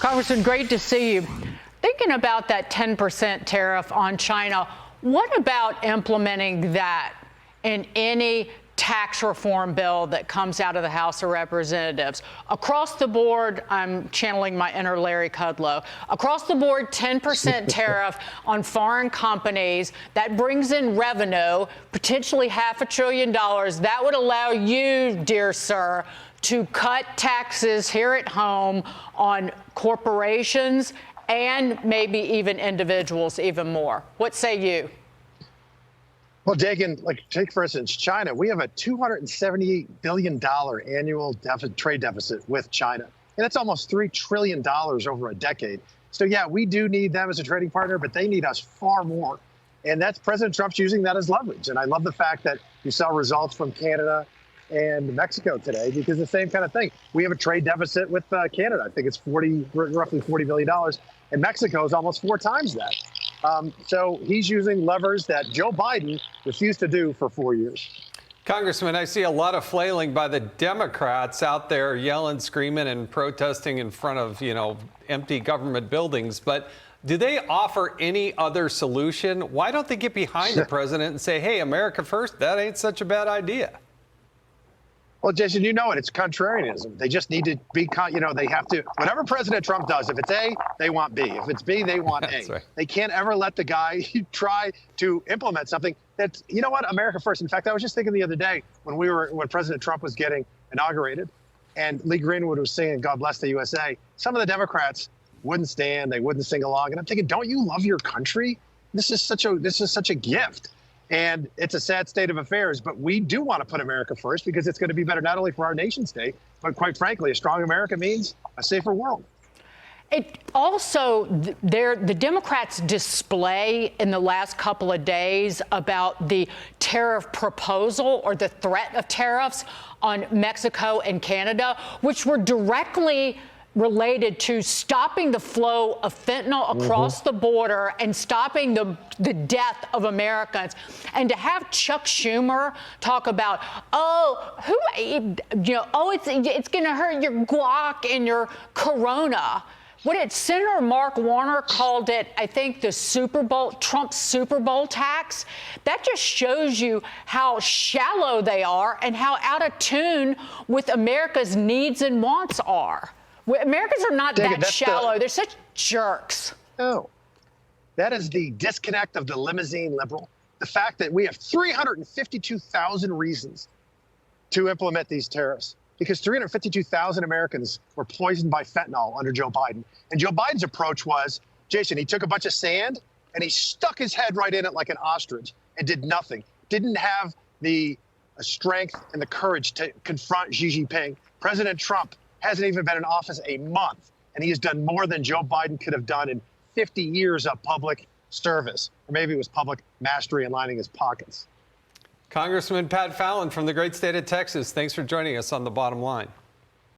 Congressman, great to see you. Thinking about that 10% tariff on China, what about implementing that in any tax reform bill that comes out of the House of Representatives? Across the board, I'm channeling my inner Larry Kudlow. Across the board, 10% tariff on foreign companies. That brings in revenue, potentially $500 billion. That would allow you, dear sir, to cut taxes here at home on corporations and maybe even individuals even more. What say you? Well, Dagan, take for instance China. We have a $278 billion annual trade deficit with China, and it's almost $3 trillion over a decade. So yeah, we do need them as a trading partner, but they need us far more. And that's President Trump's using that as leverage. And I love the fact that you saw results from Canada and Mexico today, because the same kind of thing. We have a trade deficit with Canada. I think it's roughly $40 billion, and Mexico is almost 4 times that. So he's using levers that Joe Biden refused to do for 4 years. Congressman, I see a lot of flailing by the Democrats out there yelling, screaming, and protesting in front of, empty government buildings. But do they offer any other solution? Why don't they get behind the president and say, hey, America first, that ain't such a bad idea? Well, Jason, you know it. It's contrarianism. They just need to be, they have to, whatever President Trump does, if it's A, they want B. If it's B, they want A. Right. They can't ever let the guy try to implement something that's, America first. In fact, I was just thinking the other day when President Trump was getting inaugurated and Lee Greenwood was singing God Bless the USA, some of the Democrats wouldn't stand, they wouldn't sing along. And I'm thinking, don't you love your country? This is such a gift. And it's a sad state of affairs, but we do want to put America first because it's going to be better not only for our nation state, but quite frankly, a strong America means a safer world. It also, the Democrats' display in the last couple of days about the tariff proposal or the threat of tariffs on Mexico and Canada, which were directly related to stopping the flow of fentanyl across the border and stopping the death of Americans. And to have Chuck Schumer talk about, it's going to hurt your guac and your Corona. Senator Mark Warner called it, I think, the Super Bowl, Trump's Super Bowl tax. That just shows you how shallow they are and how out of tune with America's needs and wants are. Americans are not that shallow. They're such jerks. No. That is the disconnect of the limousine liberal. The fact that we have 352,000 reasons to implement these tariffs, because 352,000 Americans were poisoned by fentanyl under Joe Biden. And Joe Biden's approach was, Jason, he took a bunch of sand and he stuck his head right in it like an ostrich and did nothing. Didn't have the strength and the courage to confront Xi Jinping. President Trump hasn't even been in office a month, and he has done more than Joe Biden could have done in 50 years of public service. Or maybe it was public mastery and lining his pockets. Congressman Pat Fallon from the great state of Texas, thanks for joining us on The Bottom Line.